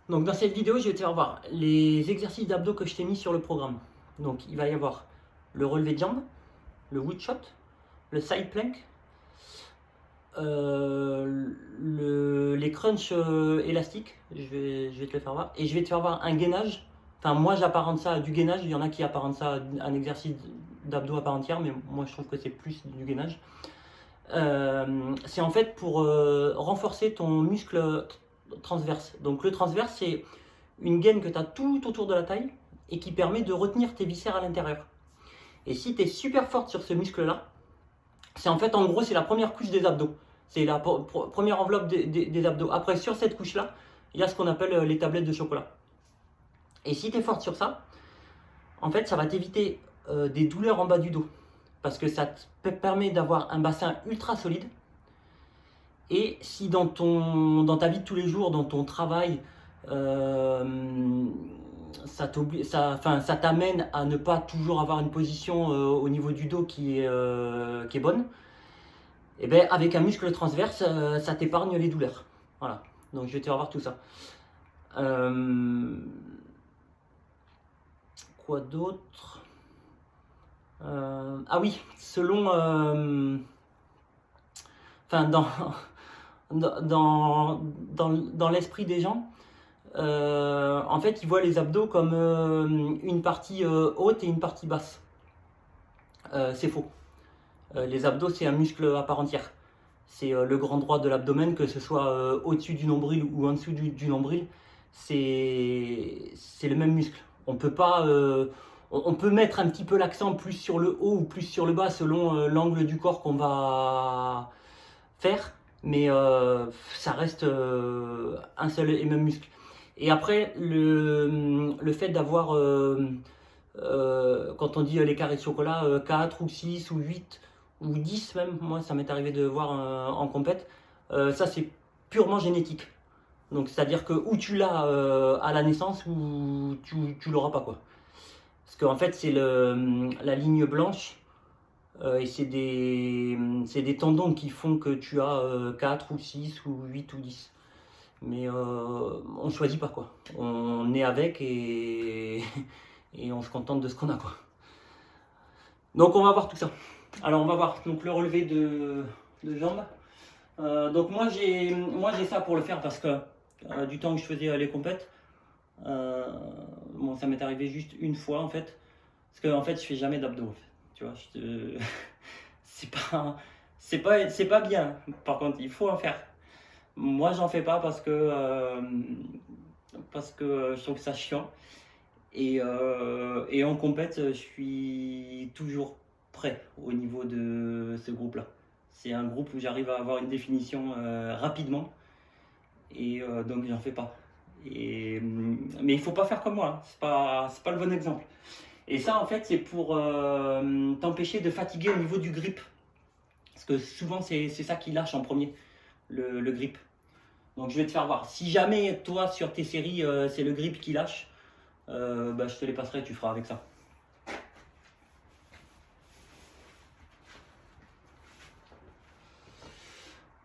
Donc dans cette vidéo, je vais te faire voir les exercices d'abdos que je t'ai mis sur le programme. Donc il va y avoir le relevé de jambes, le wood shot, le side plank, les crunchs élastiques, je vais te le faire voir. Et je vais te faire voir un gainage. Enfin moi j'apparente ça à du gainage, il y en a qui apparentent ça à un exercice d'abdos à part entière, mais moi je trouve que c'est plus du gainage. C'est en fait pour renforcer ton muscle transverse. Donc le transverse, c'est une gaine que tu as tout autour de la taille et qui permet de retenir tes viscères à l'intérieur. Et si tu es super forte sur ce muscle-là, c'est en fait, en gros, c'est la première couche des abdos. C'est la première enveloppe des abdos. Après, sur cette couche-là, il y a ce qu'on appelle les tablettes de chocolat. Et si tu es forte sur ça, en fait, ça va t'éviter des douleurs en bas du dos. Parce que ça te permet d'avoir un bassin ultra solide. Et si dans ta vie de tous les jours, dans ton travail, ça t'amène à ne pas toujours avoir une position au niveau du dos qui est bonne, et ben avec un muscle transverse, ça t'épargne les douleurs. Voilà. Donc je vais te faire voir tout ça. Quoi d'autre? Ah oui, selon, enfin dans l'esprit des gens, en fait, ils voient les abdos comme une partie haute et une partie basse. C'est faux. Les abdos, c'est un muscle à part entière. C'est le grand droit de l'abdomen, que ce soit au-dessus du nombril ou en dessous du nombril. C'est le même muscle. On peut pas, on peut mettre un petit peu l'accent plus sur le haut ou plus sur le bas selon l'angle du corps qu'on va faire, mais ça reste un seul et même muscle. Et après, le fait d'avoir, quand on dit les carrés de chocolat, 4 ou 6 ou 8 ou 10 même, moi ça m'est arrivé de voir en compète, ça c'est purement génétique. Donc c'est-à-dire que ou tu l'as à la naissance ou tu l'auras pas quoi. Parce qu'en fait c'est la ligne blanche et c'est des tendons qui font que tu as 4 ou 6 ou 8 ou 10. Mais on choisit pas quoi. On est avec et on se contente de ce qu'on a quoi. Donc on va voir tout ça. Alors on va voir donc le relevé de jambes. Donc moi j'ai ça pour le faire parce que du temps que je faisais les compètes, bon ça m'est arrivé juste une fois en fait. Parce que en fait je fais jamais d'abdos en fait. Tu vois, c'est pas c'est pas bien. Par contre il faut en faire. Moi j'en fais pas parce que je trouve ça chiant. Et en compète, je suis toujours prêt au niveau de ce groupe-là. C'est un groupe où j'arrive à avoir une définition rapidement et donc j'en fais pas. Mais il faut pas faire comme moi, hein. C'est pas le bon exemple. Et ça, en fait, c'est pour t'empêcher de fatiguer au niveau du grip. Parce que souvent, c'est ça qui lâche en premier, le grip. Donc je vais te faire voir. Si jamais, toi, sur tes séries, c'est le grip qui lâche, bah, je te les passerai et tu feras avec ça.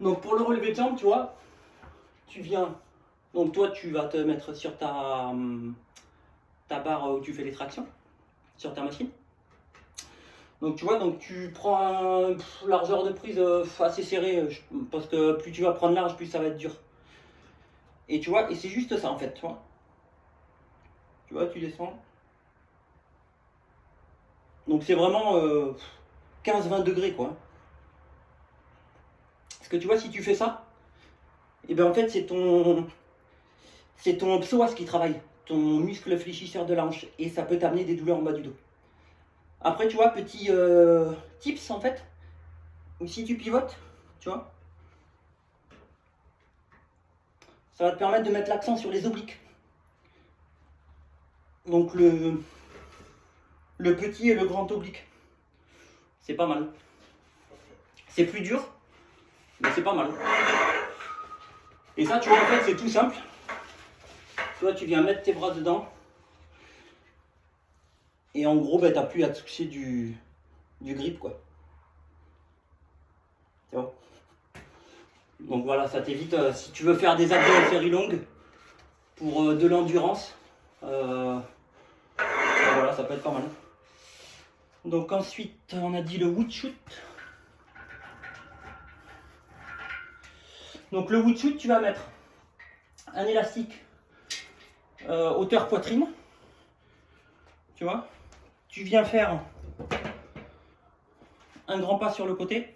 Donc pour le relevé de jambe, tu vois, tu viens. Donc toi, tu vas te mettre sur ta barre où tu fais les tractions, sur ta machine. Donc tu vois, donc tu prends une largeur de prise assez serrée, parce que plus tu vas prendre large, plus ça va être dur. Et tu vois, et c'est juste ça en fait, tu vois. Tu vois, tu descends. Donc c'est vraiment 15-20 degrés quoi. Parce que tu vois, si tu fais ça, et bien en fait c'est ton psoas qui travaille, ton muscle fléchisseur de la hanche, et ça peut t'amener des douleurs en bas du dos. Après, tu vois, petit tips en fait, si tu pivotes, tu vois, ça va te permettre de mettre l'accent sur les obliques. Donc le petit et le grand oblique. C'est pas mal. C'est plus dur, mais c'est pas mal. Et ça, tu vois, en fait, c'est tout simple. Tu vois, tu viens mettre tes bras dedans. Et en gros, ben, t'as plus à toucher du grip, quoi. Tu vois. Donc voilà, ça t'évite, si tu veux faire des abdos en série longue, pour de l'endurance. Voilà, ça peut être pas mal. Donc ensuite, on a dit le wood shoot. Donc le wood shoot, tu vas mettre un élastique hauteur poitrine. Tu vois, tu viens faire un grand pas sur le côté.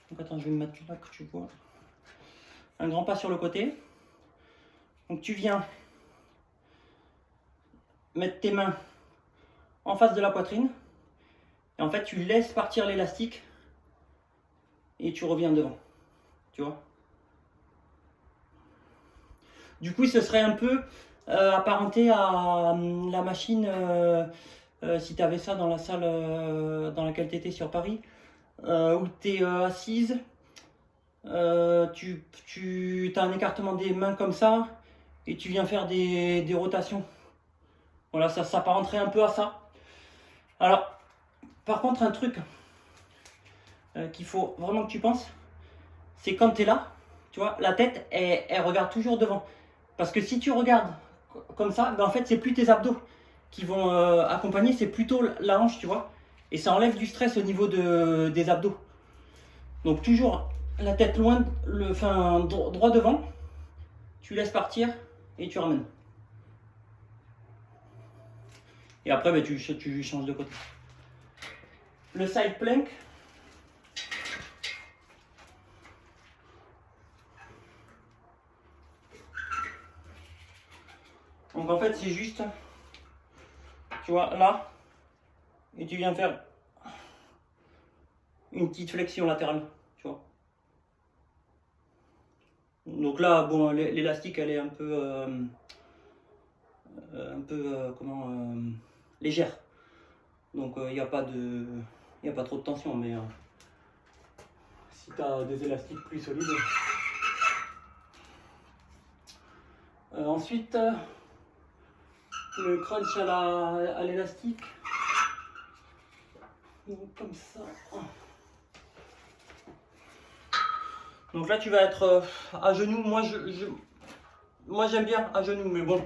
Donc attends, je vais me mettre là que tu vois. Un grand pas sur le côté. Donc tu viens mettre tes mains en face de la poitrine. Et en fait, tu laisses partir l'élastique et tu reviens devant. Tu vois. Du coup, ce serait un peu apparenté à la machine, si tu avais ça dans la salle dans laquelle tu étais sur Paris, où tu es assise, tu as un écartement des mains comme ça, et tu viens faire des rotations. Voilà, ça s'apparenterait un peu à ça. Alors, par contre, un truc qu'il faut vraiment que tu penses, c'est quand tu es là, tu vois, la tête, elle regarde toujours devant. Parce que si tu regardes comme ça, ben en fait, c'est plus tes abdos qui vont accompagner, c'est plutôt la hanche, tu vois. Et ça enlève du stress au niveau des abdos. Donc toujours la tête loin, droit devant, tu laisses partir et tu ramènes. Et après, ben, tu changes de côté. Le side plank. Donc en fait, c'est juste, tu vois, là, et tu viens faire une petite flexion latérale, tu vois. Donc là, bon, l'élastique, elle est un peu légère. Donc il n'y a pas trop de tension, mais si tu as des élastiques plus solides. Ensuite, le crunch à l'élastique. Comme ça. Donc là, tu vas être à genoux. Moi, j'aime bien à genoux, mais bon,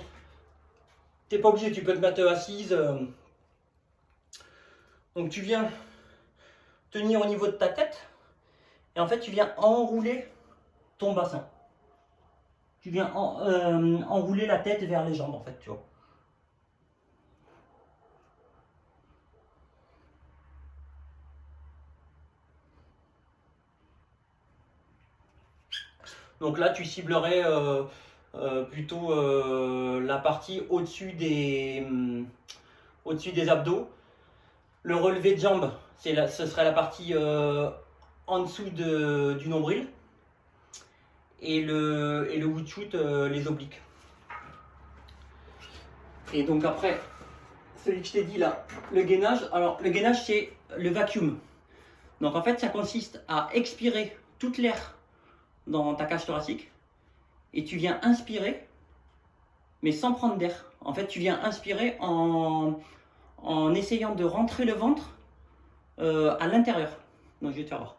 t'es pas obligé, tu peux te mettre assise. Donc tu viens tenir au niveau de ta tête et en fait, tu viens enrouler ton bassin. Tu viens enrouler la tête vers les jambes, en fait, tu vois. Donc là, tu ciblerais plutôt la partie au-dessus des abdos. Le relevé de jambes, ce serait la partie en dessous du nombril. Et le wood shoot, les obliques. Et donc après, celui que je t'ai dit là, le gainage. Alors le gainage, c'est le vacuum. Donc en fait, ça consiste à expirer toute l'air dans ta cage thoracique et tu viens inspirer, mais sans prendre d'air. En fait, tu viens inspirer en essayant de rentrer le ventre à l'intérieur. Donc je vais te faire voir.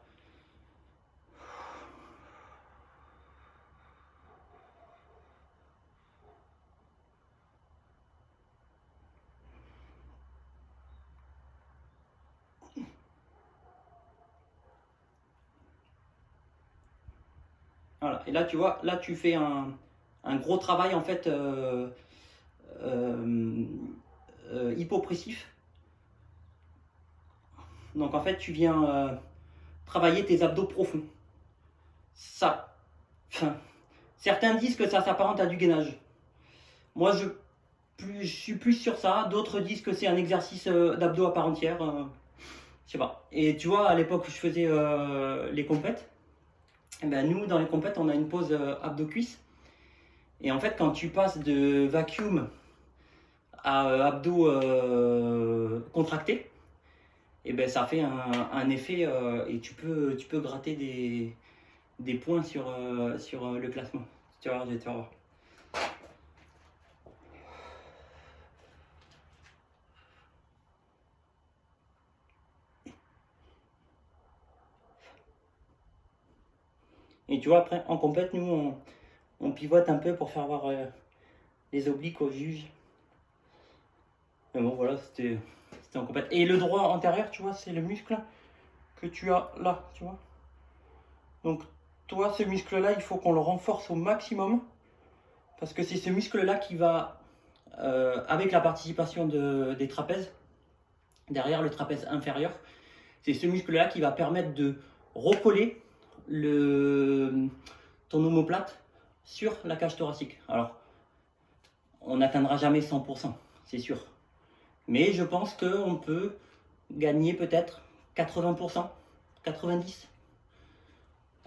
Voilà. Et là, tu vois, là tu fais un gros travail en fait hypopressif. Donc en fait, tu viens travailler tes abdos profonds. Ça, certains disent que ça s'apparente à du gainage. Moi, je suis plus sur ça. D'autres disent que c'est un exercice d'abdos à part entière. Je sais pas. Et tu vois, à l'époque où je faisais les compètes, eh ben, nous, dans les compètes, on a une pause abdos-cuisses. Et en fait, quand tu passes de vacuum à abdos contractés, et ben ça fait un effet et tu peux gratter des points sur le classement. Tu vas voir, je vais te faire voir. Et tu vois, après, en compète, nous, on pivote un peu pour faire voir les obliques au juge. Mais bon, voilà, c'était en compète. Et le droit antérieur, tu vois, c'est le muscle que tu as là, tu vois. Donc, toi, ce muscle-là, il faut qu'on le renforce au maximum. Parce que c'est ce muscle-là qui va, avec la participation des trapèzes, derrière le trapèze inférieur, c'est ce muscle-là qui va permettre de recoller ton omoplate sur la cage thoracique. Alors, on n'atteindra jamais 100%, c'est sûr. Mais je pense qu'on peut gagner peut-être 80%, 90%,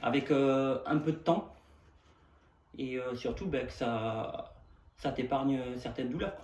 avec un peu de temps. Et surtout, que ça t'épargne certaines douleurs.